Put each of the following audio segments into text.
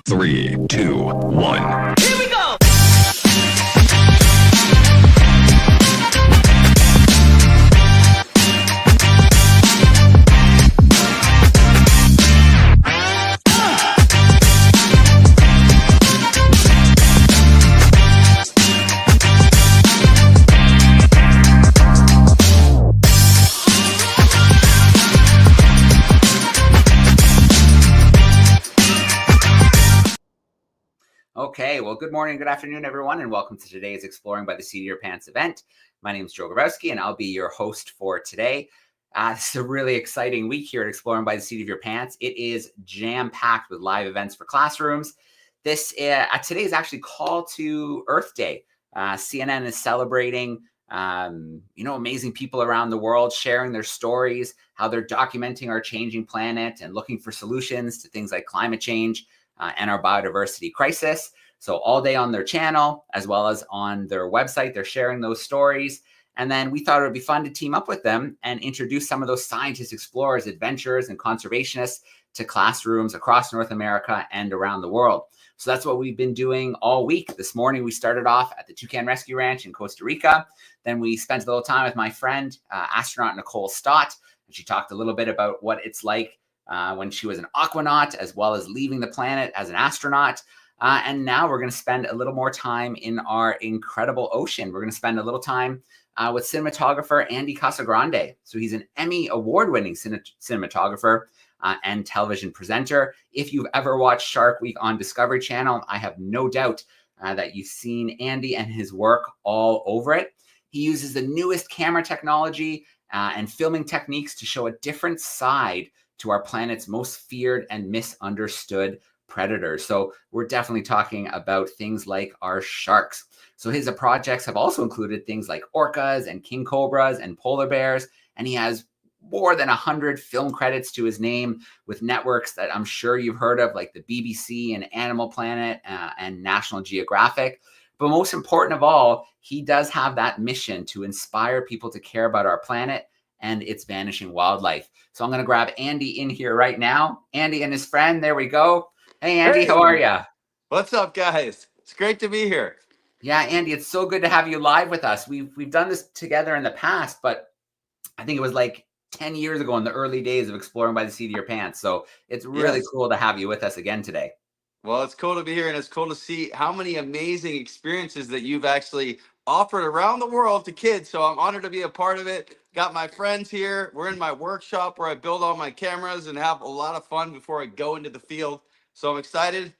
3, 2, 1. Here we go! Okay, well, good morning, good afternoon, everyone, and welcome to today's Exploring by the Seat of Your Pants event. My name is Joe Grabowski, and I'll be your host for today. This is a really exciting week here at Exploring by the Seat of Your Pants. It is jam-packed with live events for classrooms. Today is actually Call to Earth Day. CNN is celebrating, amazing people around the world sharing their stories, how they're documenting our changing planet and looking for solutions to things like climate change and our biodiversity crisis. So all day on their channel, as well as on their website, they're sharing those stories. And then we thought it would be fun to team up with them and introduce some of those scientists, explorers, adventurers, and conservationists to classrooms across North America and around the world. So that's what we've been doing all week. This morning, we started off at the Toucan Rescue Ranch in Costa Rica. Then we spent a little time with my friend, astronaut Nicole Stott, and she talked a little bit about what it's like when she was an aquanaut, as well as leaving the planet as an astronaut. And now we're going to spend a little more time in our incredible ocean. We're going to spend a little time with cinematographer Andy Casagrande. So he's an Emmy Award-winning cinematographer and television presenter. If you've ever watched Shark Week on Discovery Channel, I have no doubt that you've seen Andy and his work all over it. He uses the newest camera technology and filming techniques to show a different side to our planet's most feared and misunderstood predators. So we're definitely talking about things like our sharks. So his projects have also included things like orcas and king cobras and polar bears. And he has more than 100 film credits to his name with networks that I'm sure you've heard of, like the BBC and Animal Planet and National Geographic. But most important of all, he does have that mission to inspire people to care about our planet and its vanishing wildlife. So I'm going to grab Andy in here right now. Andy and his friend, there we go. Hey, Andy, how are you? What's up, guys? It's great to be here. Yeah, Andy, it's so good to have you live with us. We've done this together in the past, but I think it was like 10 years ago in the early days of Exploring by the Seat of Your Pants. So it's really cool to have you with us again today. Well, it's cool to be here, and it's cool to see how many amazing experiences that you've actually offered around the world to kids. So I'm honored to be a part of it. Got my friends here. We're in my workshop where I build all my cameras and have a lot of fun before I go into the field. So I'm excited.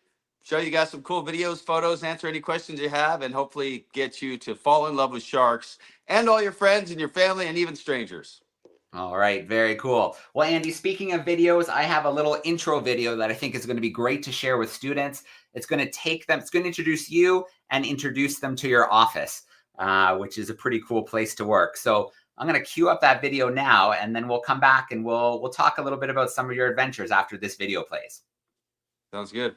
Show you guys some cool videos, photos, answer any questions you have, and hopefully get you to fall in love with sharks and all your friends and your family and even strangers. All right, very cool. Well, Andy, speaking of videos, I have a little intro video that I think is going to be great to share with students. It's going to introduce you and introduce them to your office, which is a pretty cool place to work. So I'm going to queue up that video now, and then we'll come back and we'll talk a little bit about some of your adventures after this video plays. Sounds good.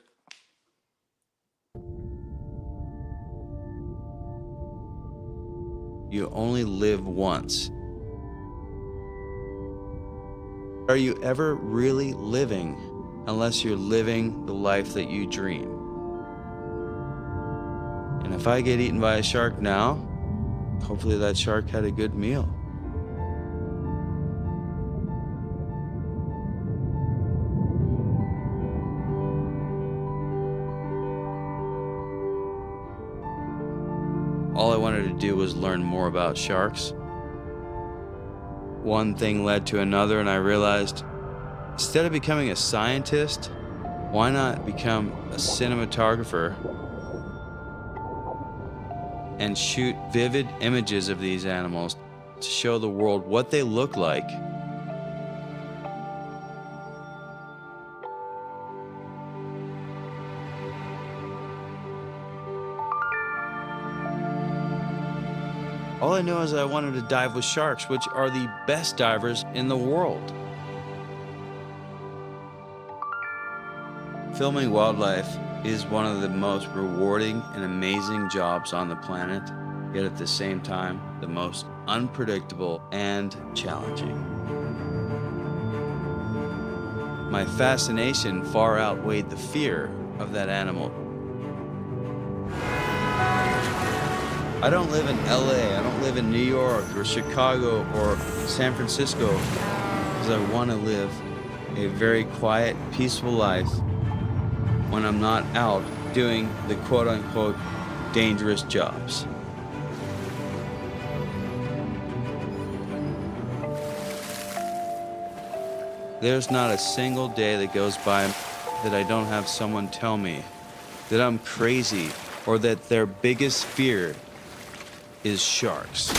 You only live once. Are you ever really living unless you're living the life that you dream? And if I get eaten by a shark now, hopefully that shark had a good meal. All I wanted to do was learn more about sharks. One thing led to another, and I realized instead of becoming a scientist, why not become a cinematographer and shoot vivid images of these animals to show the world what they look like. All I know is I wanted to dive with sharks, which are the best divers in the world. Filming wildlife is one of the most rewarding and amazing jobs on the planet, yet at the same time, the most unpredictable and challenging. my fascination far outweighed the fear of that animal. I don't live in LA, I don't live in New York or Chicago or San Francisco because I want to live a very quiet, peaceful life when I'm not out doing the quote-unquote dangerous jobs. There's not a single day that goes by that I don't have someone tell me that I'm crazy or that their biggest fear is sharks.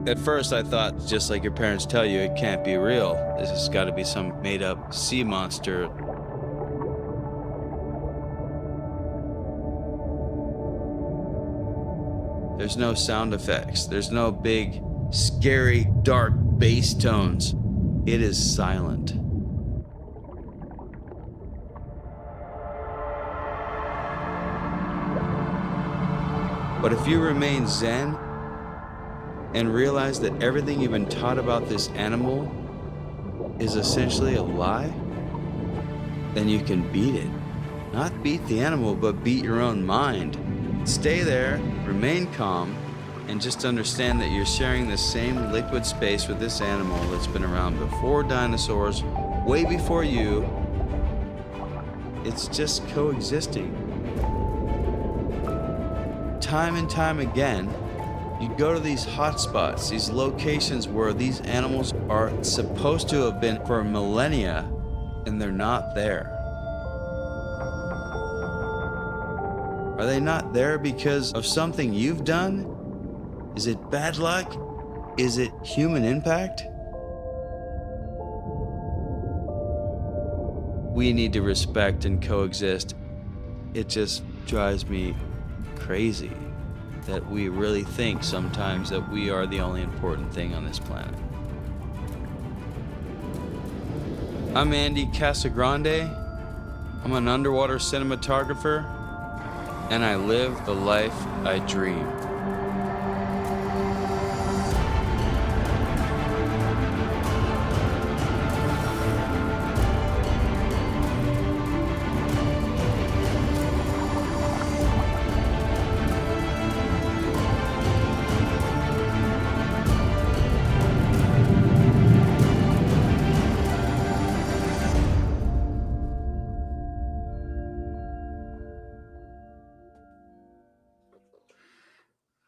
At first I thought, just like your parents tell you, it can't be real. This has got to be some made-up sea monster. There's no sound effects. There's no big, scary, dark bass tones. It is silent. But if you remain zen and realize that everything you've been taught about this animal is essentially a lie, then you can beat it. Not beat the animal, but beat your own mind. Stay there, remain calm, and just understand that you're sharing the same liquid space with this animal that's been around before dinosaurs, way before you. It's just coexisting. Time and time again, you go to these hotspots, these locations where these animals are supposed to have been for millennia, and they're not there. Are they not there because of something you've done? Is it bad luck? Is it human impact? We need to respect and coexist. It just drives me crazy that we really think sometimes that we are the only important thing on this planet. I'm Andy Casagrande. I'm an underwater cinematographer, and I live the life I dream.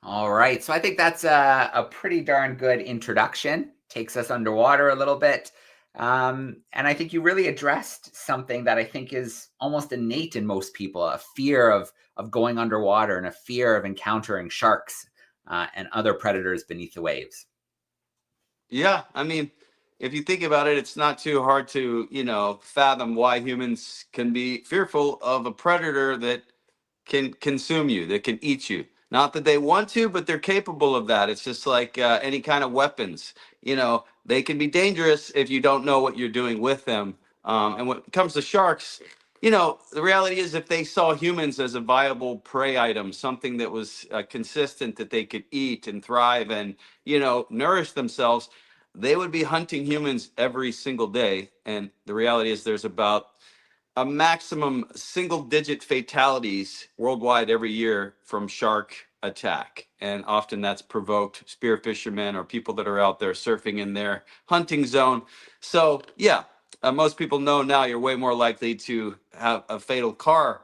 All right. So I think that's a pretty darn good introduction. Takes us underwater a little bit. And I think you really addressed something that I think is almost innate in most people, a fear of going underwater and a fear of encountering sharks and other predators beneath the waves. Yeah, I mean, if you think about it, it's not too hard to, fathom why humans can be fearful of a predator that can consume you, that can eat you. Not that they want to, but they're capable of that. It's just like any kind of weapons. They can be dangerous if you don't know what you're doing with them. And when it comes to sharks, the reality is if they saw humans as a viable prey item, something that was consistent that they could eat and thrive and, nourish themselves, they would be hunting humans every single day. And the reality is there's about a maximum single-digit fatalities worldwide every year from shark attack. And often that's provoked spear fishermen or people that are out there surfing in their hunting zone. So, yeah, most people know now you're way more likely to have a fatal car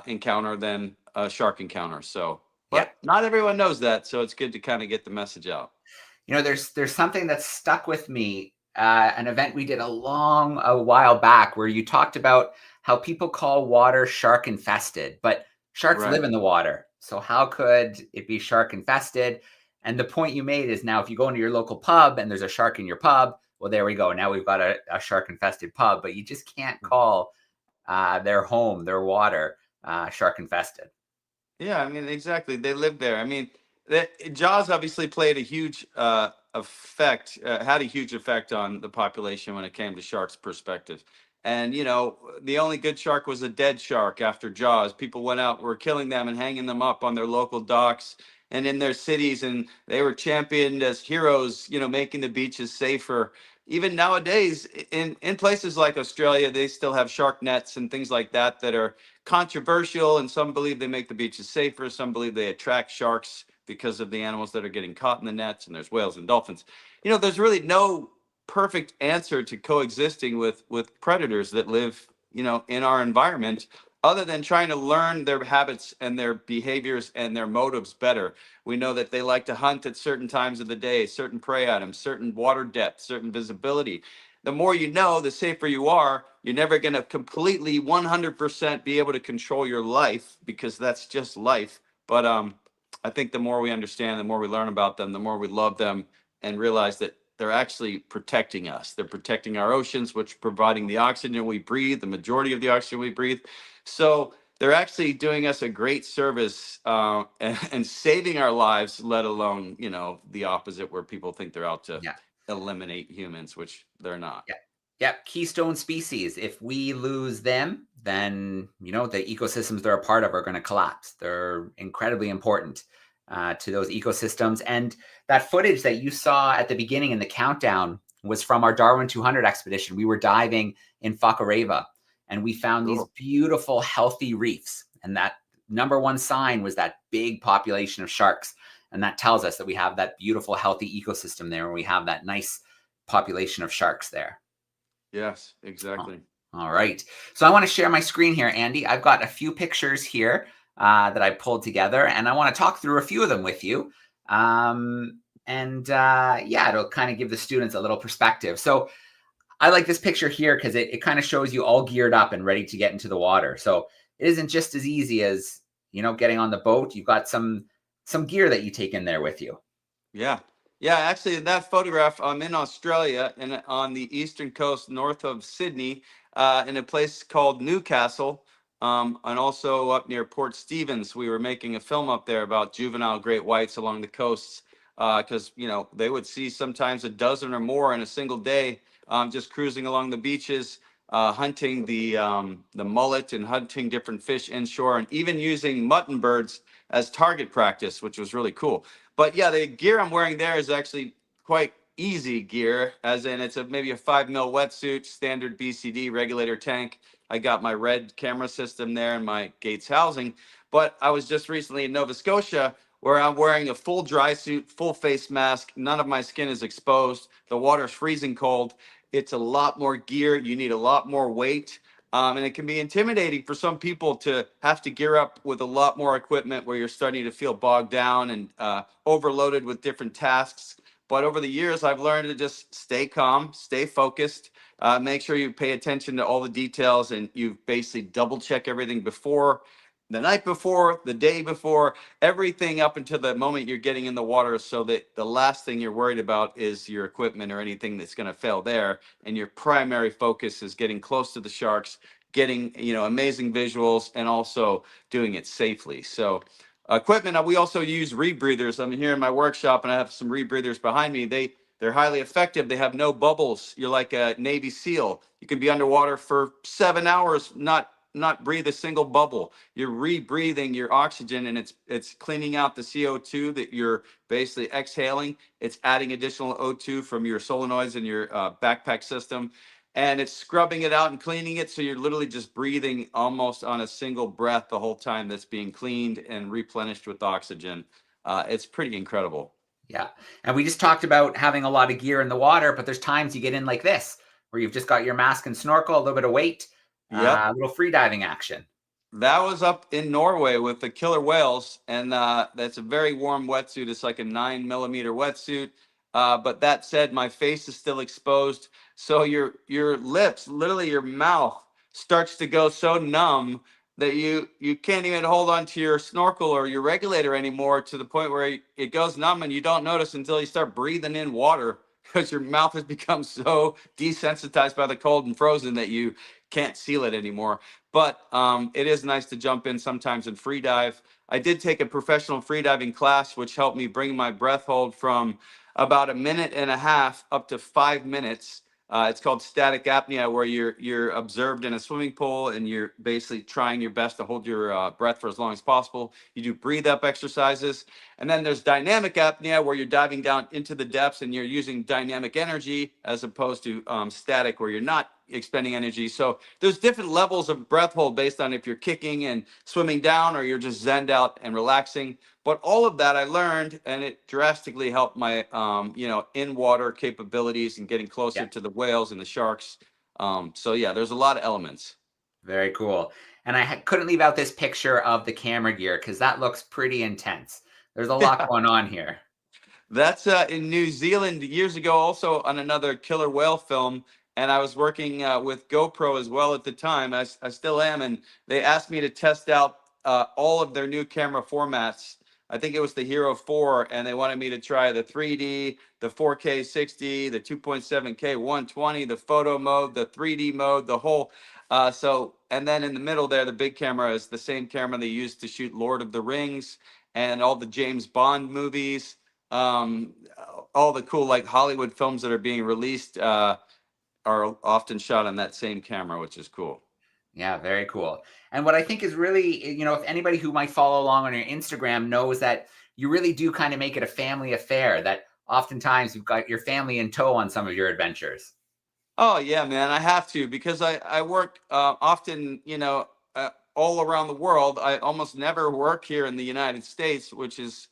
encounter than a shark encounter. So, but not everyone knows that. So it's good to kind of get the message out. There's something that's stuck with me. An event we did a while back where you talked about how people call water shark infested, but sharks live in the water. So how could it be shark infested? And the point you made is now if you go into your local pub and there's a shark in your pub, well, there we go. Now we've got a shark infested pub, but you just can't call their home, their water, shark infested. Yeah, I mean, exactly. They live there. I mean, Jaws obviously played a huge effect, had a huge effect on the population when it came to sharks' perspective. And, the only good shark was a dead shark after Jaws. People went out, were killing them and hanging them up on their local docks. and in their cities, and they were championed as heroes, making the beaches safer. Even nowadays, in places like Australia, they still have shark nets and things like that are controversial, and some believe they make the beaches safer. Some believe they attract sharks because of the animals that are getting caught in the nets, and there's whales and dolphins. There's really no perfect answer to coexisting with predators that live, in our environment, other than trying to learn their habits and their behaviors and their motives better. We know that they like to hunt at certain times of the day, certain prey items, certain water depth, certain visibility. The more you know, the safer you are. You're never going to completely 100% be able to control your life, because that's just life. But I think the more we understand, the more we learn about them, the more we love them, and realize that they're actually protecting us. They're protecting our oceans, which are providing the oxygen we breathe, the majority of the oxygen we breathe. So they're actually doing us a great service, and saving our lives, let alone, the opposite, where people think they're out to Yeah. eliminate humans, which they're not. Yeah. Yeah. Keystone species. If we lose them, then, the ecosystems they're a part of are going to collapse. They're incredibly important to those ecosystems. And that footage that you saw at the beginning in the countdown was from our Darwin 200 expedition. We were diving in Fakareva, and we found these beautiful, healthy reefs. And that number one sign was that big population of sharks. And that tells us that we have that beautiful, healthy ecosystem there, and we have that nice population of sharks there. Yes, exactly. All right. So I want to share my screen here, Andy. I've got a few pictures here that I pulled together, and I want to talk through a few of them with you. Yeah, it'll kind of give the students a little perspective. So I like this picture here because it kind of shows you all geared up and ready to get into the water. So it isn't just as easy as, getting on the boat. You've got some gear that you take in there with you. Yeah. Yeah, actually, in that photograph, I'm in Australia and on the eastern coast north of Sydney, in a place called Newcastle, and also up near Port Stephens. We were making a film up there about juvenile great whites along the coasts, because, they would see sometimes a dozen or more in a single day, just cruising along the beaches, hunting the mullet and hunting different fish inshore, and even using mutton birds as target practice, which was really cool. But yeah, the gear I'm wearing there is actually quite easy gear, as in it's maybe a 5 mil wetsuit, standard BCD regulator tank. I got my red camera system there and my Gates housing. But I was just recently in Nova Scotia, where I'm wearing a full dry suit, full face mask. None of my skin is exposed. The water's freezing cold. It's a lot more gear. You need a lot more weight. And it can be intimidating for some people to have to gear up with a lot more equipment, where you're starting to feel bogged down and overloaded with different tasks. But over the years, I've learned to just stay calm, stay focused, make sure you pay attention to all the details, and you basically double check everything before, the night before, the day before, everything up until the moment you're getting in the water, so that the last thing you're worried about is your equipment or anything that's going to fail there. And your primary focus is getting close to the sharks, getting, amazing visuals, and also doing it safely. So equipment, we also use rebreathers. I'm here in my workshop and I have some rebreathers behind me. They're highly effective. They have no bubbles. You're like a Navy SEAL. You can be underwater for 7 hours, not breathe a single bubble. You're rebreathing your oxygen, and it's cleaning out the CO2 that you're basically exhaling. It's adding additional O2 from your solenoids in your backpack system, and it's scrubbing it out and cleaning it. So you're literally just breathing almost on a single breath the whole time that's being cleaned and replenished with oxygen. It's pretty incredible. Yeah. And we just talked about having a lot of gear in the water, but there's times you get in like this, where you've just got your mask and snorkel, a little bit of weight, a little free diving action. That was up in Norway with the killer whales, and that's a very warm wetsuit. It's like a 9 millimeter wetsuit. But that said, my face is still exposed, so your lips, literally your mouth, starts to go so numb that you can't even hold on to your snorkel or your regulator anymore, to the point where it goes numb and you don't notice until you start breathing in water, because your mouth has become so desensitized by the cold and frozen that you can't seal it anymore. But it is nice to jump in sometimes and free dive. I did take a professional freediving class, which helped me bring my breath hold from about a minute and a half up to 5 minutes. It's called static apnea, where you're observed in a swimming pool and you're basically trying your best to hold your breath for as long as possible. You do breathe up exercises. And then there's dynamic apnea, where you're diving down into the depths and you're using dynamic energy as opposed to static, where you're not expending energy. So there's different levels of breath hold based on if you're kicking and swimming down or you're just zenned out and relaxing. But all of that I learned, and it drastically helped my in water capabilities and getting closer Yeah, to the whales and the sharks. So yeah, there's a lot of elements. very cool. And I couldn't leave out this picture of the camera gear because that looks pretty intense. There's a lot going on here. That's in New Zealand years ago, also on another killer whale film. And I was working with GoPro as well at the time. I still am. And they asked me to test out all of their new camera formats. I think it was the Hero 4, and they wanted me to try the 3D, the 4K 60, the 2.7K 120, the photo mode, the 3D mode, the whole. And then in the middle there, the big camera is the same camera they used to shoot Lord of the Rings and all the James Bond movies. um all the cool like Hollywood films that are being released are often shot on that same camera, which is cool. Yeah, very cool. And what I think is really, if anybody who might follow along on your Instagram knows that you really do kind of make it a family affair, that oftentimes you've got your family in tow on some of your adventures. Oh yeah, man, I have to, because I work often, all around the world. I almost never work here in the United States, which is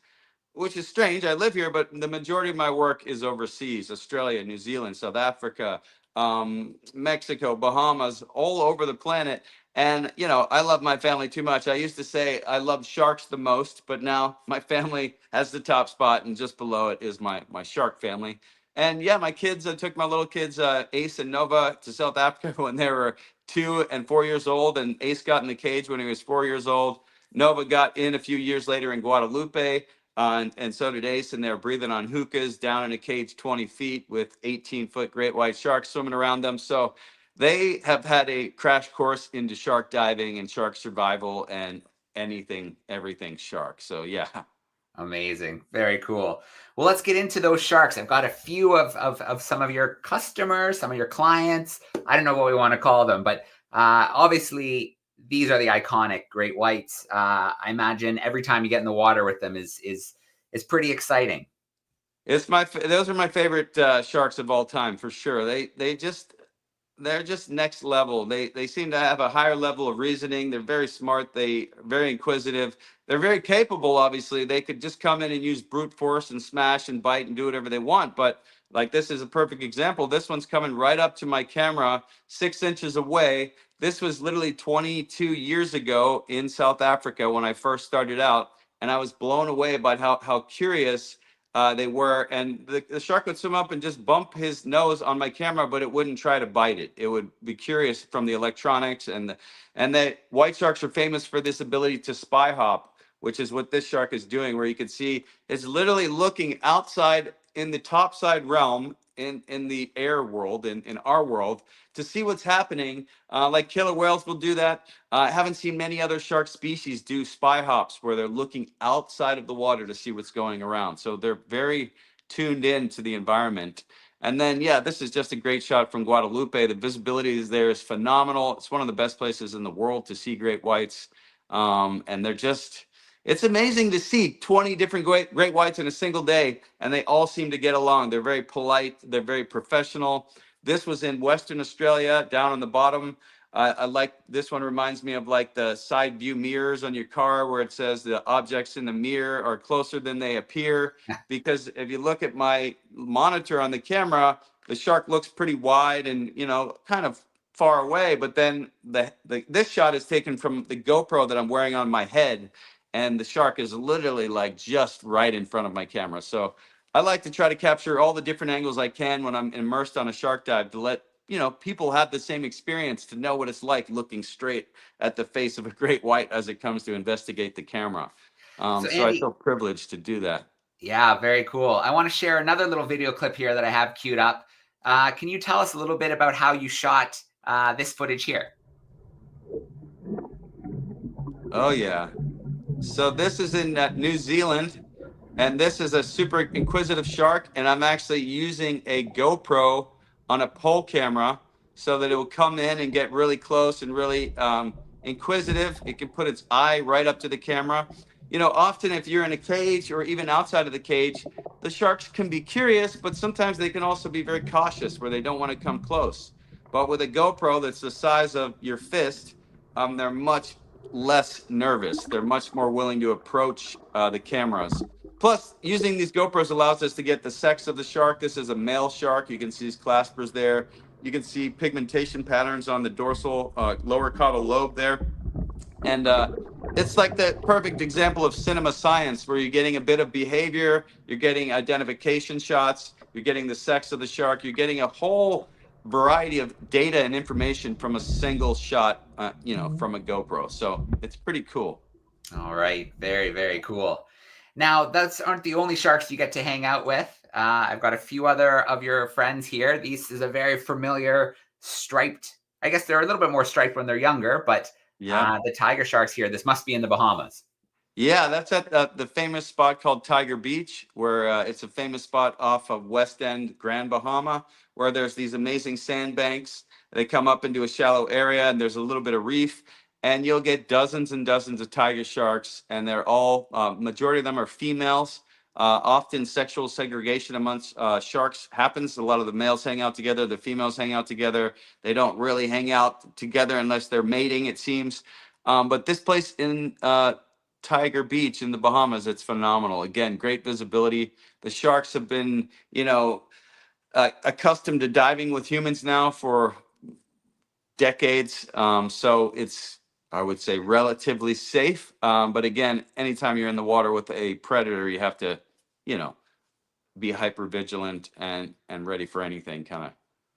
strange. I live here, but the majority of my work is overseas: Australia, New Zealand, South Africa, Mexico, Bahamas, all over the planet. And, I love my family too much. I used to say I love sharks the most, but now my family has the top spot, and just below it is my shark family. And yeah, my kids, I took my little kids, Ace and Nova, to South Africa when they were 2 and 4 years old. And Ace got in the cage when he was 4 years old. Nova got in a few years later in Guadalupe. And so did Ace, and they're breathing on hookahs down in a cage 20 feet with 18-foot great white sharks swimming around them. So they have had a crash course into shark diving and shark survival and anything, everything shark. So yeah. Amazing. Very cool. Well, let's get into those sharks. I've got a few of some of your customers, some of your clients. I don't know what we want to call them, but obviously these are the iconic great whites. I imagine every time you get in the water with them is pretty exciting. Those are my favorite sharks of all time, for sure. They're just next level. They seem to have a higher level of reasoning. They're very smart. They very inquisitive. They're very capable. Obviously, they could just come in and use brute force and smash and bite and do whatever they want. But like, this is a perfect example. This one's coming right up to my camera, 6 inches away. This was literally 22 years ago in South Africa when I first started out, and I was blown away by how curious they were. And the shark would swim up and just bump his nose on my camera, but it wouldn't try to bite it. It would be curious from the electronics. And the white sharks are famous for this ability to spy hop, which is what this shark is doing, where you can see it's literally looking outside in the topside realm, in the air world, in our world, to see what's happening. Like killer whales will do that. I haven't seen many other shark species do spy hops where they're looking outside of the water to see what's going around. So they're very tuned in to the environment. And then, yeah, this is just a great shot from Guadalupe. The visibility is there is phenomenal. It's one of the best places in the world to see great whites. And it's amazing to see 20 different great whites in a single day, and they all seem to get along. They're very polite. They're very professional. This was in Western Australia, down on the bottom. I like this one. Reminds me of like the side view mirrors on your car, where it says the objects in the mirror are closer than they appear. Because if you look at my monitor on the camera, the shark looks pretty wide and, kind of far away. But then this shot is taken from the GoPro that I'm wearing on my head, and the shark is literally like just right in front of my camera. So I like to try to capture all the different angles I can when I'm immersed on a shark dive, to let people have the same experience, to know what it's like looking straight at the face of a great white as it comes to investigate the camera. So So I Andy, feel privileged to do that. yeah, very cool. I want to share another little video clip here that I have queued up. Can you tell us a little bit about how you shot this footage here? Oh yeah. So this is in New Zealand, and this is a super inquisitive shark, and I'm actually using a GoPro on a pole camera so that it will come in and get really close and really inquisitive. It can put its eye right up to the camera. You know, often if you're in a cage or even outside of the cage, the sharks can be curious, but sometimes they can also be very cautious where they don't want to come close. But with a GoPro that's the size of your fist, they're much less nervous. They're much more willing to approach the cameras. Plus, using these GoPros allows us to get the sex of the shark. This is a male shark. You can see his claspers there. You can see pigmentation patterns on the dorsal lower caudal lobe there. And it's like the perfect example of cinema science where you're getting a bit of behavior, you're getting identification shots, you're getting the sex of the shark, you're getting a whole variety of data and information from a single shot, from a GoPro. So it's pretty cool. All right. Very, very cool. Now, those aren't the only sharks you get to hang out with. I've got a few other of your friends here. This is a very familiar striped. I guess they're a little bit more striped when they're younger, but Yeah. the tiger sharks here, this must be in the Bahamas. Yeah, that's at the famous spot called Tiger Beach, where it's a famous spot off of West End, Grand Bahama, where there's these amazing sandbanks. They come up into a shallow area, and there's a little bit of reef, and you'll get dozens and dozens of tiger sharks, and they're all majority of them are females. Often sexual segregation amongst sharks happens. A lot of the males hang out together, the females hang out together. They don't really hang out together unless they're mating, it seems. But this place in Tiger Beach in the Bahamas, it's phenomenal. Again, great visibility. The sharks have been, accustomed to diving with humans now for decades. So it's, I would say, relatively safe. But again, anytime you're in the water with a predator, you have to, be hyper vigilant and ready for anything, kind of.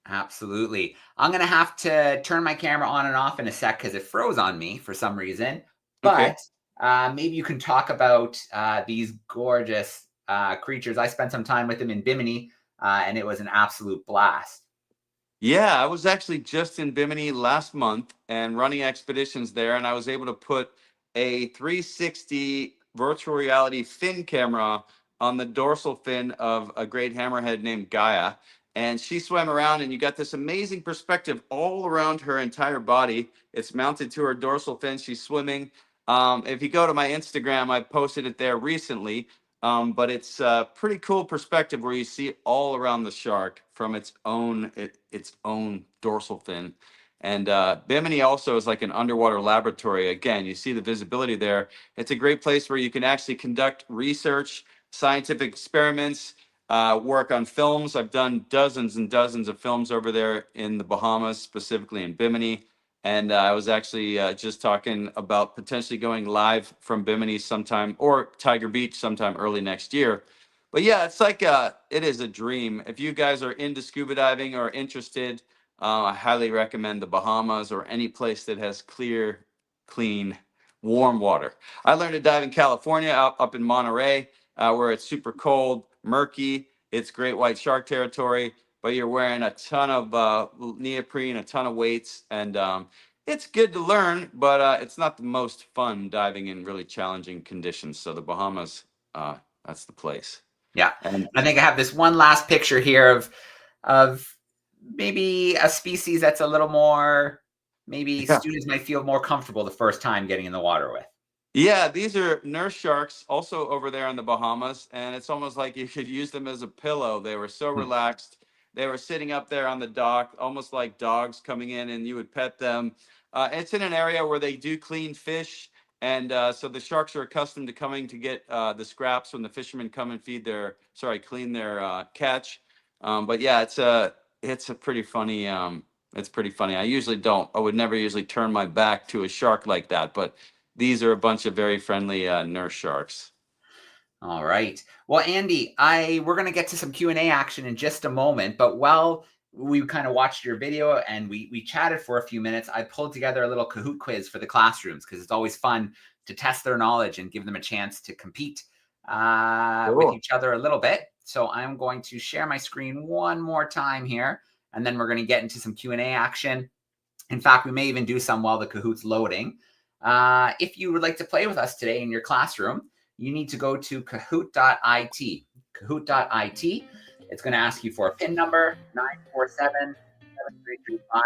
Absolutely. I'm going to have to turn my camera on and off in a sec because it froze on me for some reason. Okay. But maybe you can talk about these gorgeous creatures. I spent some time with them in Bimini, and it was an absolute blast. Yeah, I was actually just in Bimini last month and running expeditions there, and I was able to put a 360 virtual reality fin camera on the dorsal fin of a great hammerhead named Gaia. And she swam around, and you got this amazing perspective all around her entire body. It's mounted to her dorsal fin. She's swimming. If you go to my Instagram, I posted it there recently. But it's a pretty cool perspective where you see all around the shark from its own dorsal fin. And Bimini also is like an underwater laboratory. Again, you see the visibility there. It's a great place where you can actually conduct research, scientific experiments, work on films. I've done dozens and dozens of films over there in the Bahamas, specifically in Bimini. And I was actually just talking about potentially going live from Bimini sometime, or Tiger Beach sometime early next year. But yeah, it's like it is a dream. If you guys are into scuba diving or interested, I highly recommend the Bahamas or any place that has clear, clean, warm water. I learned to dive in California, up in Monterey, where it's super cold, murky. It's great white shark territory, but you're wearing a ton of neoprene, a ton of weights, and it's good to learn, but it's not the most fun diving in really challenging conditions. So the Bahamas, that's the place. Yeah. And I think I have this one last picture here of maybe a species that's a little more, maybe yeah. students might feel more comfortable the first time getting in the water with. Yeah, these are nurse sharks also over there in the Bahamas, and it's almost like you could use them as a pillow. They were so relaxed. They were sitting up there on the dock, almost like dogs coming in, and you would pet them. It's in an area where they do clean fish, and so the sharks are accustomed to coming to get the scraps when the fishermen come and clean their catch. But yeah, it's a pretty funny. It's pretty funny. I would never usually turn my back to a shark like that, but these are a bunch of very friendly nurse sharks. All right. Well, Andy, we're going to get to some Q&A action in just a moment, but while we kind of watched your video and we chatted for a few minutes, I pulled together a little Kahoot quiz for the classrooms because it's always fun to test their knowledge and give them a chance to compete with each other a little bit. So I'm going to share my screen one more time here, and then we're going to get into some Q&A action. In fact, we may even do some while the Kahoot's loading. If you would like to play with us today in your classroom, you need to go to kahoot.it. Kahoot.it. It's going to ask you for a PIN number, 947-7335, our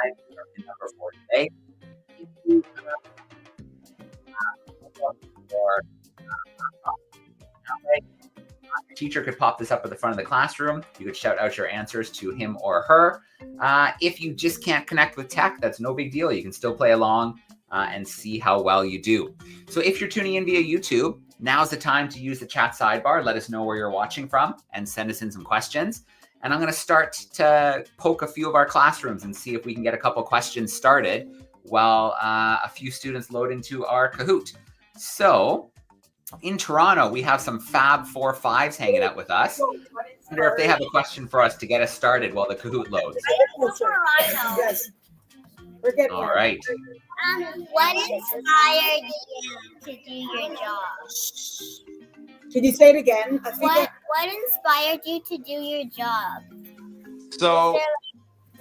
PIN number for today. If you your teacher could pop this up at the front of the classroom. You could shout out your answers to him or her. If you just can't connect with tech, that's no big deal. You can still play along and see how well you do. So if you're tuning in via YouTube, now's the time to use the chat sidebar. Let us know where you're watching from and send us in some questions. And I'm going to start to poke a few of our classrooms and see if we can get a couple questions started while a few students load into our Kahoot. So in Toronto, we have some Fab 4-5s hanging out with us. I wonder if they have a question for us to get us started while the Kahoot loads. Yes. We're getting All right. What inspired you to do your job? Can you say it again? I think What inspired you to do your job? So,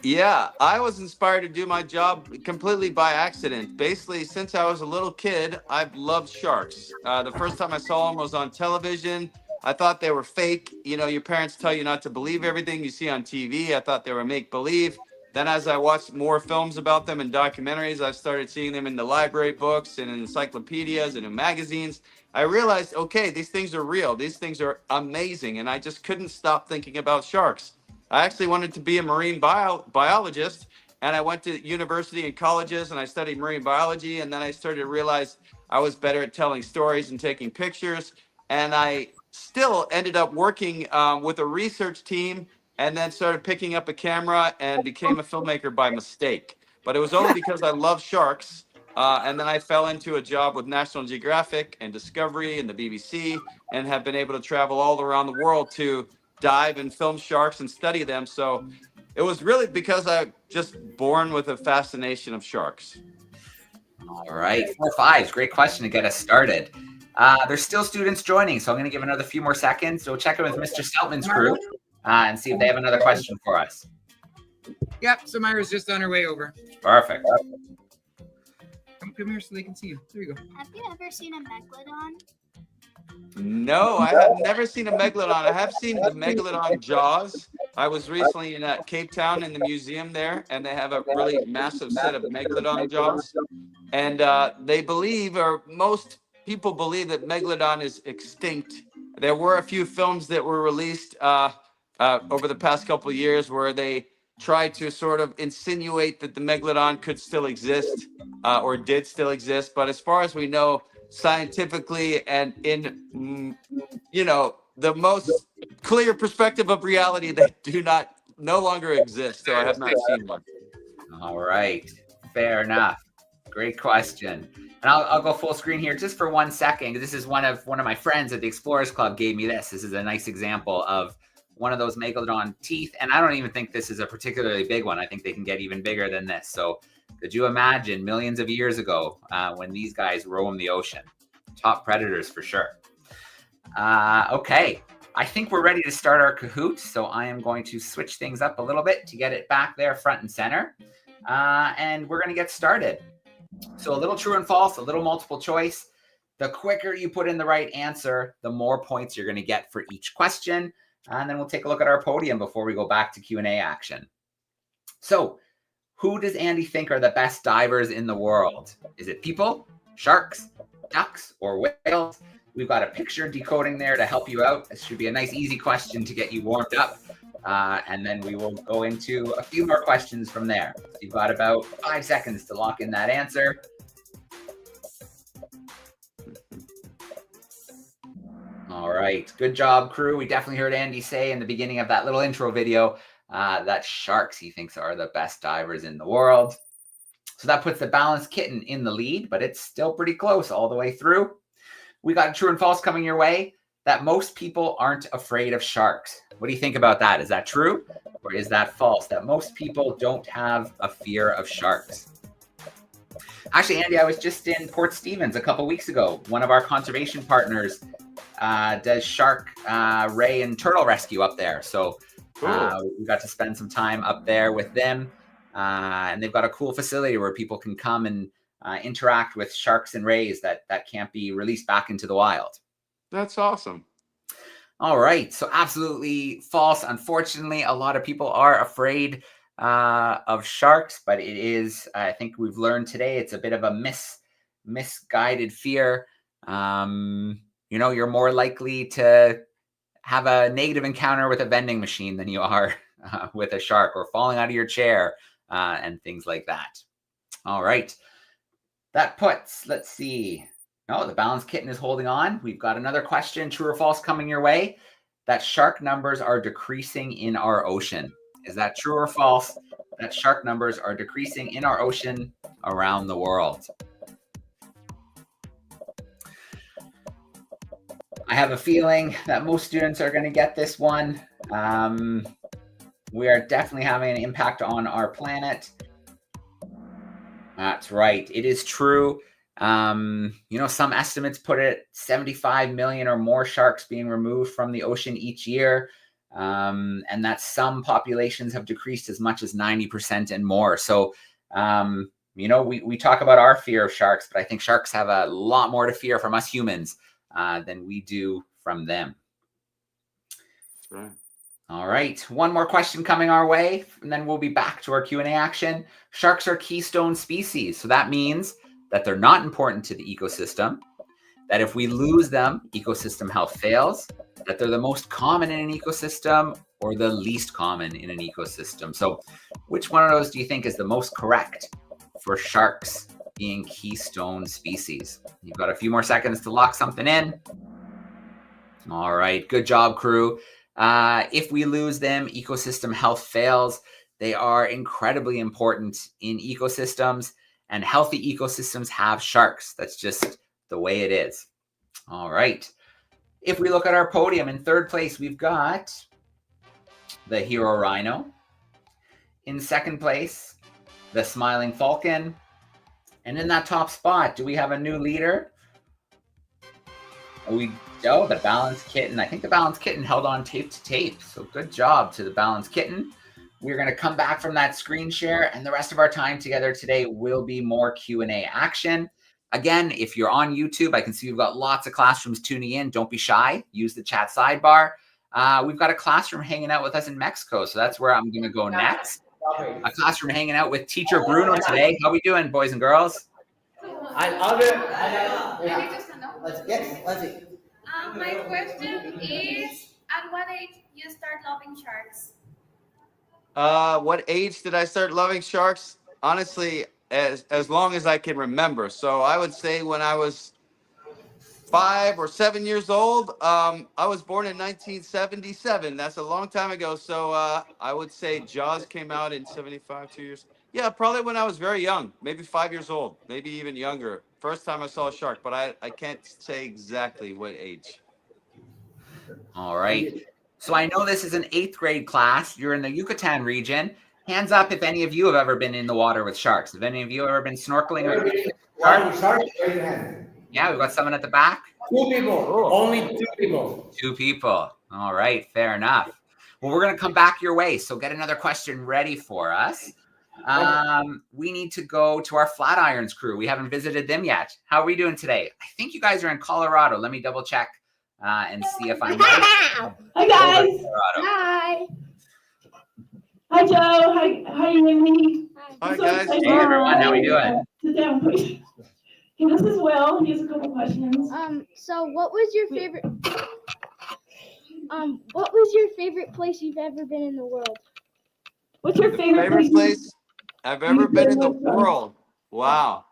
yeah, I was inspired to do my job completely by accident. Basically, since I was a little kid, I've loved sharks. The first time I saw them was on television. I thought they were fake. You know, your parents tell you not to believe everything you see on TV. I thought they were make-believe. Then as I watched more films about them and documentaries, I started seeing them in the library books and in encyclopedias and in magazines. I realized, okay, these things are real. These things are amazing. And I just couldn't stop thinking about sharks. I actually wanted to be a marine biologist, and I went to university and colleges and I studied marine biology. And then I started to realize I was better at telling stories and taking pictures. And I still ended up working with a research team, and then started picking up a camera and became a filmmaker by mistake. But it was only because I love sharks. And then I fell into a job with National Geographic and Discovery and the BBC, and have been able to travel all around the world to dive and film sharks and study them. So it was really because I'm just born with a fascination of sharks. All right. 4-5s. Great question to get us started. There's still students joining, so I'm going to give another few more seconds. So check in with Mr. Seltman's crew and see if they have another question for us. Yep, so Myra's just on her way over. Perfect. Come here so they can see you. There you go. Have you ever seen a megalodon? No, I have never seen a megalodon. I have seen the megalodon jaws. I was recently in Cape Town in the museum there, and they have a really massive set of megalodon jaws. And they believe, or most people believe, that megalodon is extinct. There were a few films that were released over the past couple of years where they tried to sort of insinuate that the megalodon could still exist or did still exist. But as far as we know, scientifically and in, you know, the most clear perspective of reality, they do no longer exist. So I have not seen one. All right. Fair enough. Great question. And I'll go full screen here just for 1 second. This is one of my friends at the Explorers Club gave me this. This is a nice example of one of those megalodon teeth. And I don't even think this is a particularly big one. I think they can get even bigger than this. So could you imagine millions of years ago when these guys roamed the ocean? Top predators for sure. Okay. I think we're ready to start our Kahoot. So I am going to switch things up a little bit to get it back there front and center. And we're going to get started. So a little true and false, a little multiple choice. The quicker you put in the right answer, the more points you're going to get for each question. And then we'll take a look at our podium before we go back to Q&A action. So who does Andy think are the best divers in the world? Is it people, sharks, ducks, or whales? We've got a picture decoding there to help you out. This should be a nice, easy question to get you warmed up. And then we will go into a few more questions from there. So you've got about 5 seconds to lock in that answer. All right. Good job, crew. We definitely heard Andy say in the beginning of that little intro video that sharks he thinks are the best divers in the world. So that puts the balanced kitten in the lead, but it's still pretty close all the way through. We got true and false coming your way. That most people aren't afraid of sharks. What do you think about that? Is that true or is that false? That most people don't have a fear of sharks? Actually, Andy, I was just in Port Stevens a couple weeks ago. One of our conservation partners does shark, ray, and turtle rescue up there. So we got to spend some time up there with them. And they've got a cool facility where people can come and interact with sharks and rays that can't be released back into the wild. That's awesome. All right. So absolutely false. Unfortunately, a lot of people are afraid of sharks, but it is, I think we've learned today, it's a bit of a misguided fear. You're more likely to have a negative encounter with a vending machine than you are with a shark or falling out of your chair and things like that. All right. That puts, let's see. No, the balanced kitten is holding on. We've got another question, true or false, coming your way. That shark numbers are decreasing in our ocean. Is that true or false? That shark numbers are decreasing in our ocean around the world. I have a feeling that most students are going to get this one. We are definitely having an impact on our planet. That's right. It is true. Some estimates put it 75 million or more sharks being removed from the ocean each year. And that some populations have decreased as much as 90% and more. So, we talk about our fear of sharks, but I think sharks have a lot more to fear from us humans than we do from them. That's right. All right, one more question coming our way, and then we'll be back to our Q&A action. Sharks are keystone species, so that means that they're not important to the ecosystem, that if we lose them, ecosystem health fails, that they're the most common in an ecosystem or the least common in an ecosystem. So which one of those do you think is the most correct for sharks being keystone species? You've got a few more seconds to lock something in. All right, good job, crew. If we lose them, ecosystem health fails. They are incredibly important in ecosystems, and healthy ecosystems have sharks. That's just the way it is. All right. If we look at our podium, in third place, we've got the hero rhino. In second place, the smiling falcon. And in that top spot, do we have a new leader? The balanced kitten. I think the balanced kitten held on tape to tape. So good job to the balanced kitten. We're going to come back from that screen share, and the rest of our time together today will be more Q&A action. Again, if you're on YouTube, I can see we've got lots of classrooms tuning in. Don't be shy. Use the chat sidebar. We've got a classroom hanging out with us in Mexico, so that's where I'm going to go next. A classroom hanging out with teacher Bruno today. How we doing, boys and girls? My question is, at what age you start loving sharks? What age did I start loving sharks? Honestly, as long as I can remember. So I would say when I was 5 or 7 years old. I was born in 1977. That's a long time ago. So I would say Jaws came out in 75, 2 years. Yeah, probably when I was very young, maybe 5 years old, maybe even younger. First time I saw a shark, but I can't say exactly what age. All right. So I know this is an 8th grade class. You're in the Yucatan region. Hands up if any of you have ever been in the water with sharks. Have any of you ever been snorkeling or sharks? Yeah, we've got someone at the back. 2 people. Only 2 people. 2 people. All right, fair enough. Well, we're going to come back your way. So get another question ready for us. We need to go to our Flatirons crew. We haven't visited them yet. How are we doing today? I think you guys are in Colorado. Let me double check and see if I'm right. Hi guys. Hi. Hi Joe. Hi Amy. Hi guys. Hey everyone, how are we doing? Sit down, please. Hey, this is Will. He has a couple questions. So what was your favorite? What was your favorite place you've ever been in the world? What's your favorite place I've ever been in the world? Wow.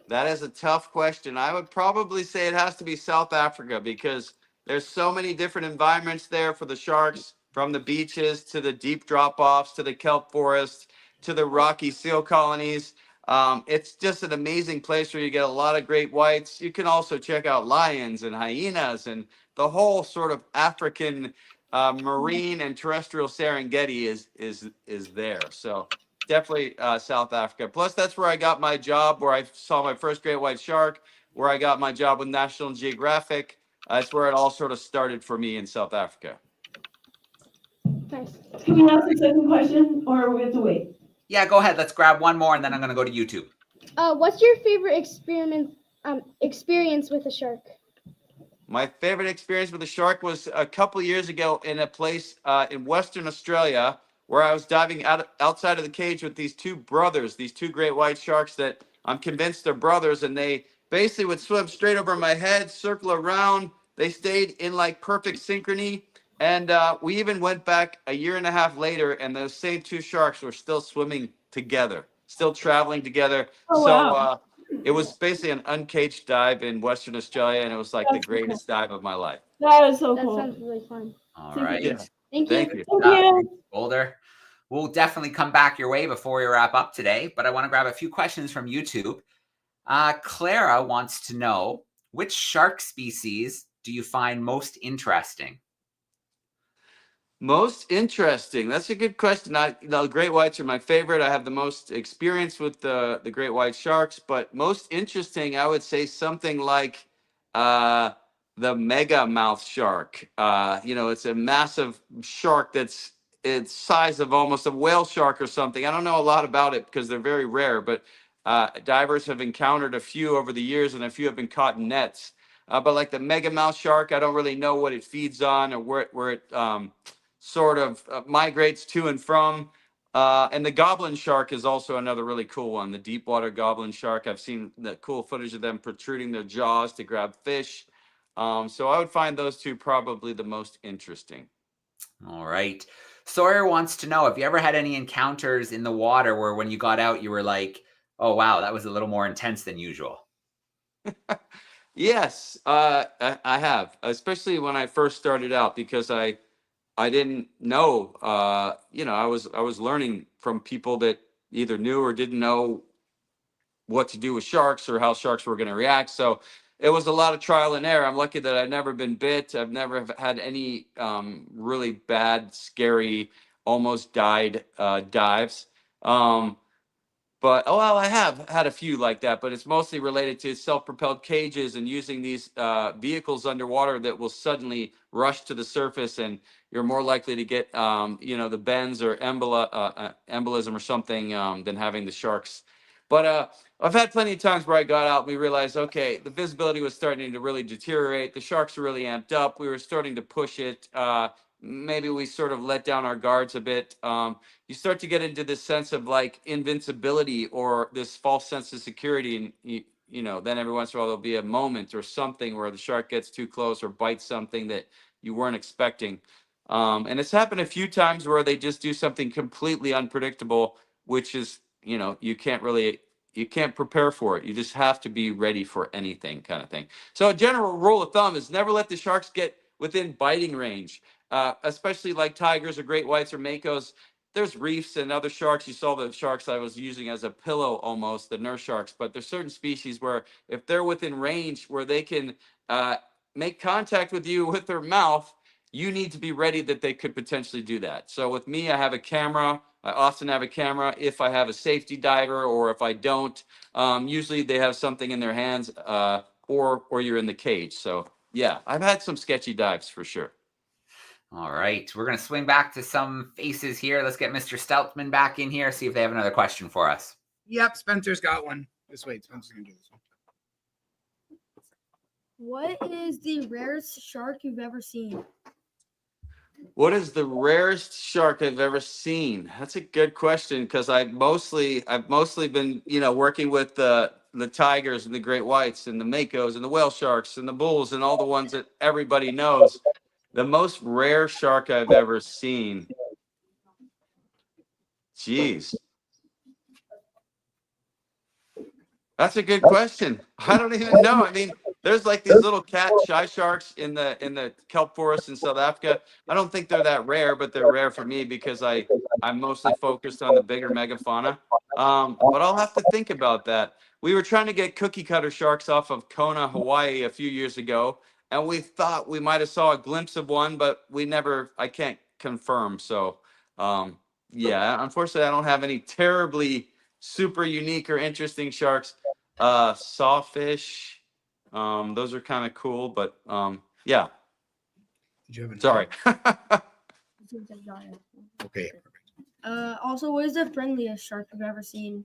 That is a tough question. I would probably say it has to be South Africa because there's so many different environments there for the sharks, from the beaches to the deep drop-offs to the kelp forest to the rocky seal colonies. It's just an amazing place where you get a lot of great whites. You can also check out lions and hyenas, and the whole sort of African marine and terrestrial Serengeti is there. So definitely South Africa. Plus, that's where I got my job, where I saw my first great white shark, where I got my job with National Geographic. That's where it all sort of started for me in South Africa. Nice. Can we ask the second question, or we have to wait? Yeah, go ahead. Let's grab one more, and then I'm going to go to YouTube. What's your favorite experience with a shark? My favorite experience with a shark was a couple years ago in a place in Western Australia where I was diving outside of the cage with these two brothers, these two great white sharks that I'm convinced they're brothers, and they basically would swim straight over my head, circle around. They stayed in like perfect synchrony. And we even went back a year and a half later, and those same two sharks were still swimming together, still traveling together. Oh, So wow. it was basically an uncaged dive in Western Australia, and it was like the That's cool. greatest dive of my life. That is so That cool. sounds really fun. All Thank right. you. Yeah. Thank Thank you. you. Thank you. Boulder. We'll definitely come back your way before we wrap up today, but I want to grab a few questions from YouTube. Clara wants to know, which shark species do you find most interesting? Most interesting. That's a good question. The great whites are my favorite. I have the most experience with the great white sharks, but most interesting, I would say something like the mega mouth shark. It's a massive shark that's its size of almost a whale shark or something. I don't know a lot about it because they're very rare, but divers have encountered a few over the years, and a few have been caught in nets. But like the mega mouth shark, I don't really know what it feeds on or where it sort of migrates to and from. And the goblin shark is also another really cool one. The deep water goblin shark. I've seen the cool footage of them protruding their jaws to grab fish. So I would find those two probably the most interesting. All right. Sawyer wants to know, have you ever had any encounters in the water where when you got out, you were like, oh, wow, that was a little more intense than usual? Yes, I have, especially when I first started out, because I didn't know. I was learning from people that either knew or didn't know what to do with sharks or how sharks were going to react. So it was a lot of trial and error. I'm lucky that I've never been bit. I've never had any really bad, scary, almost died dives. But I have had a few like that, but it's mostly related to self-propelled cages and using these vehicles underwater that will suddenly rush to the surface, and you're more likely to get the bends or embolism or something than having the sharks. But I've had plenty of times where I got out and we realized, okay, the visibility was starting to really deteriorate. The sharks were really amped up. We were starting to push it. Maybe we sort of let down our guards a bit. You start to get into this sense of like invincibility or this false sense of security, and then every once in a while there'll be a moment or something where the shark gets too close or bites something that you weren't expecting. And it's happened a few times where they just do something completely unpredictable, which is you can't prepare for it. You just have to be ready for anything, kind of thing. So a general rule of thumb is never let the sharks get within biting range, especially like tigers or great whites or makos. There's reefs and other sharks. You saw the sharks I was using as a pillow almost, the nurse sharks. But there's certain species where if they're within range where they can make contact with you with their mouth, you need to be ready that they could potentially do that. So with me, I have a camera. I often have a camera if I have a safety diver, or if I don't, usually they have something in their hands, or you're in the cage. So yeah, I've had some sketchy dives for sure. All right, we're going to swing back to some faces here. Let's get Mr. Stoutman back in here, see if they have another question for us. Yep, Spencer's got one. Just wait, Spencer's gonna do this one. What is the rarest shark you've ever seen? What is the rarest shark I've ever seen? That's a good question, because I've mostly been working with the tigers and the great whites and the makos and the whale sharks and the bulls and all the ones that everybody knows. The most rare shark I've ever seen. Jeez. That's a good question. I don't even know. I mean, there's like these little cat shy sharks in the kelp forest in South Africa. I don't think they're that rare, but they're rare for me because I'm mostly focused on the bigger megafauna. But I'll have to think about that. We were trying to get cookie cutter sharks off of Kona, Hawaii a few years ago, and we thought we might have saw a glimpse of one, but I can't confirm. So yeah, unfortunately I don't have any terribly super unique or interesting sharks. Sawfish, those are kind of cool, but yeah. Did you have any? Sorry. Okay. Also, what is the friendliest shark you've ever seen?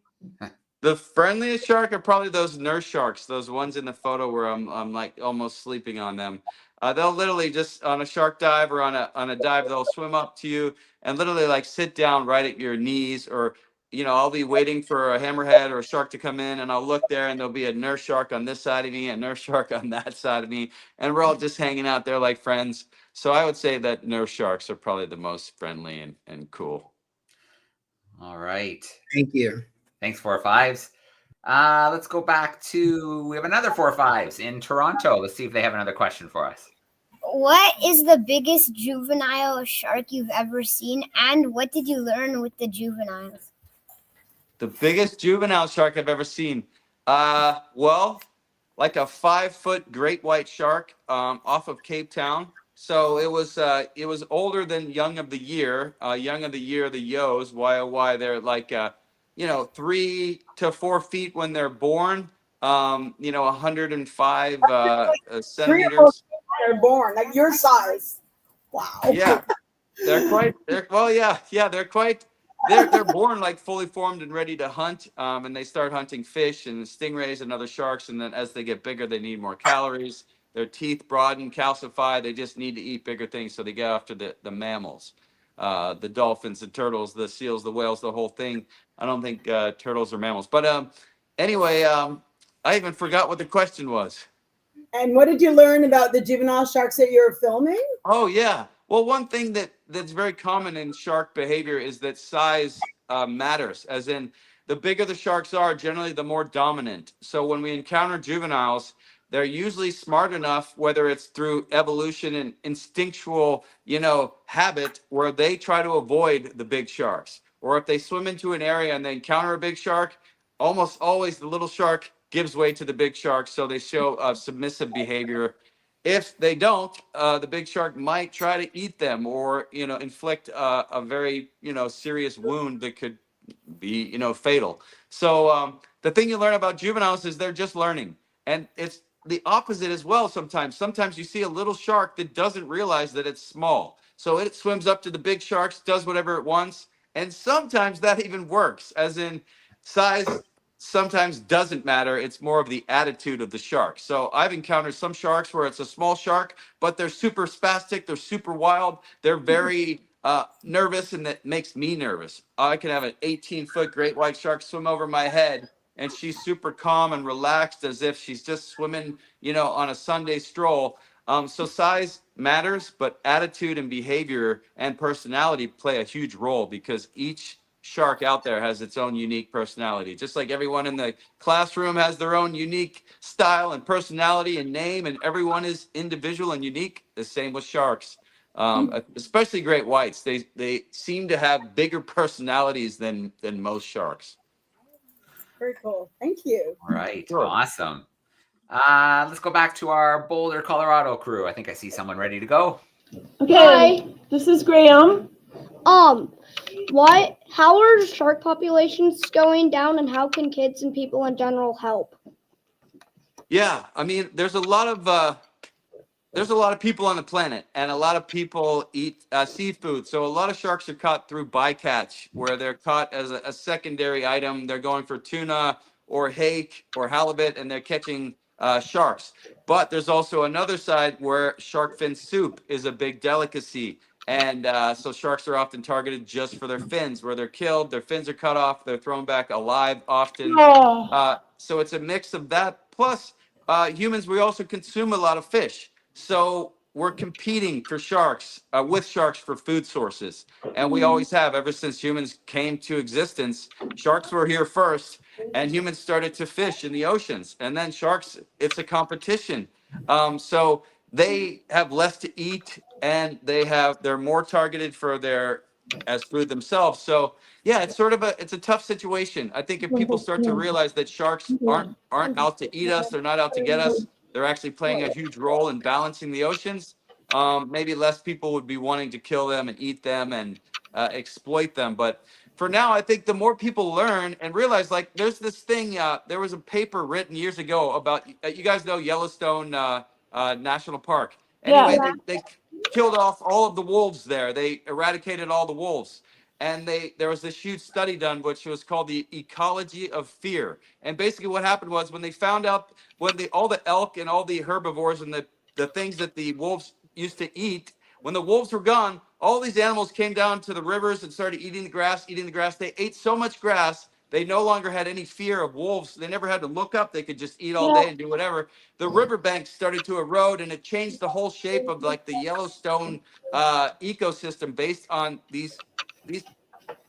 The friendliest shark are probably those nurse sharks, those ones in the photo where I'm like almost sleeping on them. They'll literally just on a shark dive or on a dive, they'll swim up to you and literally like sit down right at your knees, or I'll be waiting for a hammerhead or a shark to come in, and I'll look there and there'll be a nurse shark on this side of me, a nurse shark on that side of me, and we're all just hanging out there like friends. So I would say that nurse sharks are probably the most friendly and cool. All right. Thank you. Thanks, 4-5s. Let's go back to, we have another 4-5s in Toronto. Let's see if they have another question for us. What is the biggest juvenile shark you've ever seen, and what did you learn with the juveniles? The biggest juvenile shark I've ever seen. Well, like a 5-foot great white shark off of Cape Town. So it was older than Young of the Year. Young of the Year, the Yos, YOY. They're like 3 to 4 feet when they're born. 105 3 or 4 centimeters. they're born, like your size. Wow. Yeah, they're quite. They're born like fully formed and ready to hunt, and they start hunting fish and stingrays and other sharks. And then as they get bigger, they need more calories. Their teeth broaden, calcify. They just need to eat bigger things, so they go after the mammals, the dolphins, the turtles, the seals, the whales, the whole thing. I don't think turtles are mammals, but anyway, I even forgot what the question was. And what did you learn about the juvenile sharks that you're filming? Oh yeah. Well, one thing that's very common in shark behavior is that size matters. As in, the bigger the sharks are, generally the more dominant. So when we encounter juveniles, they're usually smart enough, whether it's through evolution and instinctual, habit, where they try to avoid the big sharks. Or if they swim into an area and they encounter a big shark, almost always the little shark gives way to the big shark. So they show submissive behavior. If they don't, the big shark might try to eat them, or inflict a very serious wound that could be fatal. So the thing you learn about juveniles is they're just learning, and it's the opposite as well. Sometimes you see a little shark that doesn't realize that it's small, so it swims up to the big sharks, does whatever it wants, and sometimes that even works. As in, size sometimes doesn't matter. It's more of the attitude of the shark. So I've encountered some sharks where it's a small shark, but they're super spastic. They're super wild. They're very nervous, and that makes me nervous. I can have an 18-foot great white shark swim over my head, and she's super calm and relaxed as if she's just swimming, on a Sunday stroll. So size matters, but attitude and behavior and personality play a huge role, because each shark out there has its own unique personality. Just like everyone in the classroom has their own unique style and personality and name, and everyone is individual and unique, the same with sharks. Especially great whites. They seem to have bigger personalities than most sharks. Very cool. Thank you. All right. Sure. Awesome. Let's go back to our Boulder, Colorado crew. I think I see someone ready to go. Okay, Hi. this is Graham. How are shark populations going down, and how can kids and people in general help? Yeah, I mean, there's a lot of people on the planet, and a lot of people eat seafood. So a lot of sharks are caught through bycatch, where they're caught as a secondary item. They're going for tuna or hake or halibut, and they're catching sharks. But there's also another side where shark fin soup is a big delicacy. And so sharks are often targeted just for their fins, where they're killed, their fins are cut off, they're thrown back alive often. So it's a mix of that. Plus, humans, we also consume a lot of fish. So we're competing for sharks, with sharks for food sources. And we always have, ever since humans came to existence. Sharks were here first, and humans started to fish in the oceans. And then sharks, it's a competition. So they have less to eat, and they're more targeted for as food themselves. So yeah, it's a tough situation. I think if people start to realize that sharks aren't out to eat us, they're not out to get us, they're actually playing a huge role in balancing the oceans, maybe less people would be wanting to kill them and eat them and exploit them. But for now, I think the more people learn and realize, like, there's this thing, there was a paper written years ago about, you guys know Yellowstone National Park. Anyway, they killed off all of the wolves there. They eradicated all the wolves. and there was this huge study done, which was called the ecology of fear. And basically, what happened was when they found out all the elk and all the herbivores and the things that the wolves used to eat, when the wolves were gone, all these animals came down to the rivers and started eating the grass, eating the grass. They ate so much grass, they no longer had any fear of wolves. They never had to look up. They could just eat all day and do whatever. The riverbanks started to erode, and it changed the whole shape of like the Yellowstone ecosystem based on these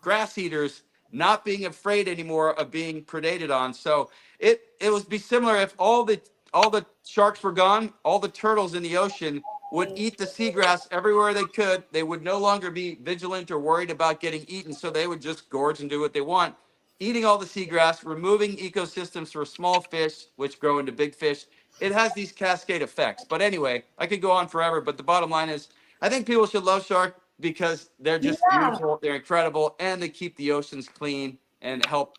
grass eaters not being afraid anymore of being predated on. So it would be similar if all the sharks were gone, all the turtles in the ocean would eat the seagrass everywhere they could. They would no longer be vigilant or worried about getting eaten, so they would just gorge and do what they want. Eating all the seagrass, removing ecosystems for small fish, which grow into big fish. It has these cascade effects. But anyway, I could go on forever, but the bottom line is I think people should love sharks because they're just beautiful, they're incredible, and they keep the oceans clean and help,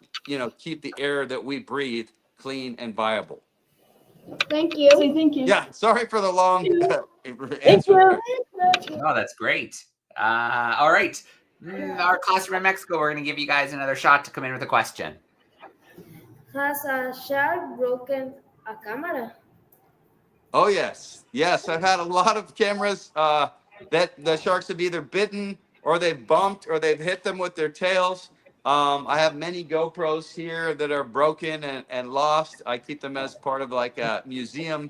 keep the air that we breathe clean and viable. Thank you. Say thank you. Yeah, sorry for the long Thank answer you. there. No, that's great. All right. Our classroom in Mexico, we're going to give you guys another shot to come in with a question. Has a shark broken a camera? Oh, yes. Yes, I've had a lot of cameras that the sharks have either bitten or they've bumped or they've hit them with their tails. I have many GoPros here that are broken and lost. I keep them as part of like a museum.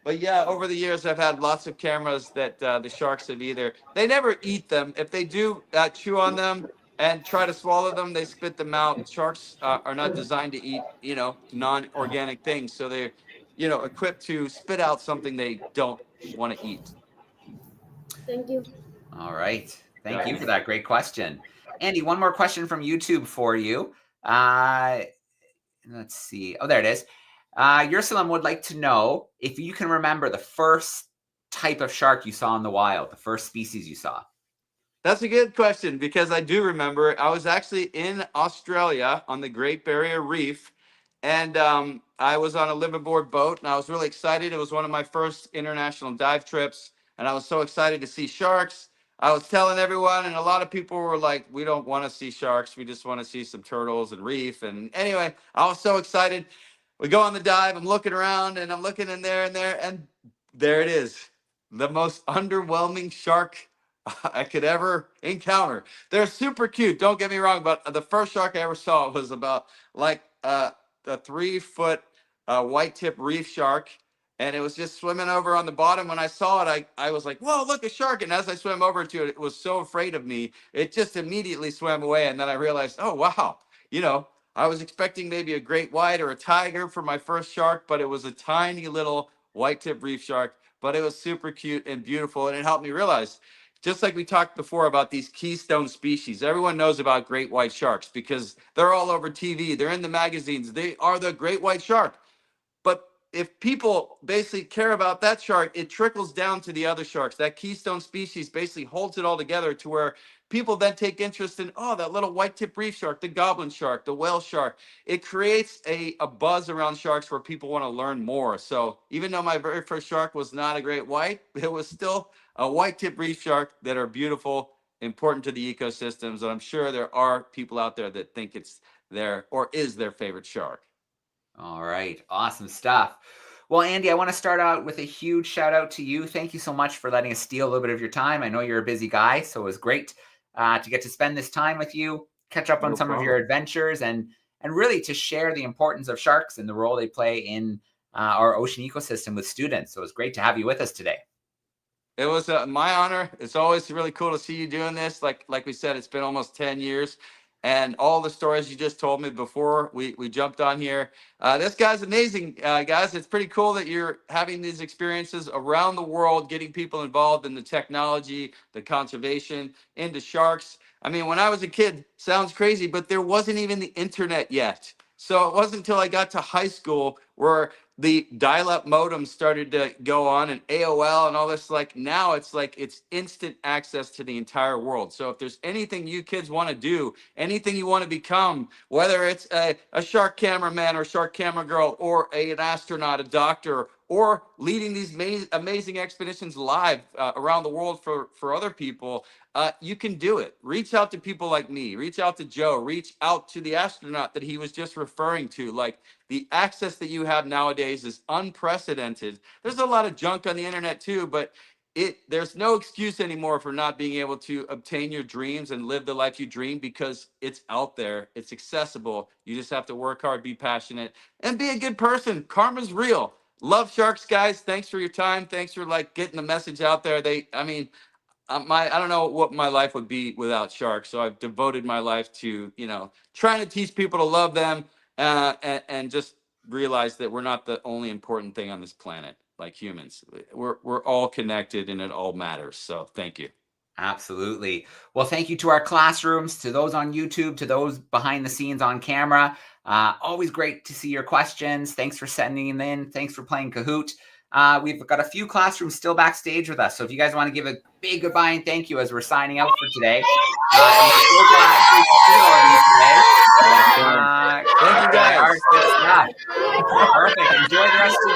But yeah, over the years, I've had lots of cameras that the sharks have they never eat them. If they do chew on them and try to swallow them, they spit them out. Sharks are not designed to eat, non-organic things. So they're, equipped to spit out something they don't want to eat. Thank you. All right. Thank you for that great question. Andy, one more question from YouTube for you. Let's see. Oh, there it is. Ursulum would like to know if you can remember the first type of shark you saw in the wild, the first species you saw. That's a good question because I do remember I was actually in Australia on the Great Barrier Reef, and I was on a liveaboard boat, and I was really excited. It was one of my first international dive trips, and I was so excited to see sharks. I was telling everyone, and a lot of people were like, we don't want to see sharks. We just want to see some turtles and reef. And anyway, I was so excited. We go on the dive. I'm looking around, and I'm looking in there, and there it is. The most underwhelming shark I could ever encounter. They're super cute. Don't get me wrong, but the first shark I ever saw was about like a 3-foot white tip reef shark, and it was just swimming over on the bottom. When I saw it, I was like, whoa, look, a shark. And as I swam over to it, it was so afraid of me, it just immediately swam away. And then I realized, oh, wow, I was expecting maybe a great white or a tiger for my first shark, but it was a tiny little white tip reef shark. But it was super cute and beautiful, and it helped me realize, just like we talked before about these keystone species, everyone knows about great white sharks because they're all over TV, they're in the magazines, they are the great white shark. But if people basically care about that shark, it trickles down to the other sharks. That keystone species basically holds it all together to where people then take interest in, oh, that little white tip reef shark, the goblin shark, the whale shark. It creates a buzz around sharks where people want to learn more. So even though my very first shark was not a great white, it was still a white tip reef shark that are beautiful, important to the ecosystems. And I'm sure there are people out there that think it's their or is their favorite shark. All right. Awesome stuff. Well, Andy, I want to start out with a huge shout out to you. Thank you so much for letting us steal a little bit of your time. I know you're a busy guy, so it was great to get to spend this time with you, catch up on some of your adventures, and really to share the importance of sharks and the role they play in our ocean ecosystem with students. So it was great to have you with us today. It was my honor. It's always really cool to see you doing this. Like we said, it's been almost 10 years. And all the stories you just told me before we jumped on here. This guy's amazing, guys. It's pretty cool that you're having these experiences around the world, getting people involved in the technology, the conservation, into sharks. I mean, when I was a kid, sounds crazy, but there wasn't even the internet yet. So it wasn't until I got to high school where the dial-up modem started to go on, and AOL and all this. Like now it's instant access to the entire world. So if there's anything you kids want to do, anything you want to become, whether it's a shark cameraman or shark camera girl or an astronaut, a doctor, or leading these amazing expeditions live around the world for other people, you can do it. Reach out to people like me, reach out to Joe, reach out to the astronaut that he was just referring to. Like, the access that you have nowadays is unprecedented. There's a lot of junk on the internet too, but there's no excuse anymore for not being able to obtain your dreams and live the life you dream, because it's out there, it's accessible. You just have to work hard, be passionate, and be a good person. Karma's real. Love sharks, guys. Thanks for your time. Thanks for like getting the message out there. I don't know what my life would be without sharks. So I've devoted my life to, trying to teach people to love them, and just realize that we're not the only important thing on this planet, like humans. We're all connected and it all matters. So thank you. Absolutely. Well, thank you to our classrooms, to those on YouTube, to those behind the scenes on camera. Always great to see your questions. Thanks for sending them in. Thanks for playing Kahoot. We've got a few classrooms still backstage with us. So if you guys want to give a big goodbye and thank you as we're signing out for today. I'm so glad to see all of you today. Thank you, guys. Yeah. Perfect. Enjoy the rest of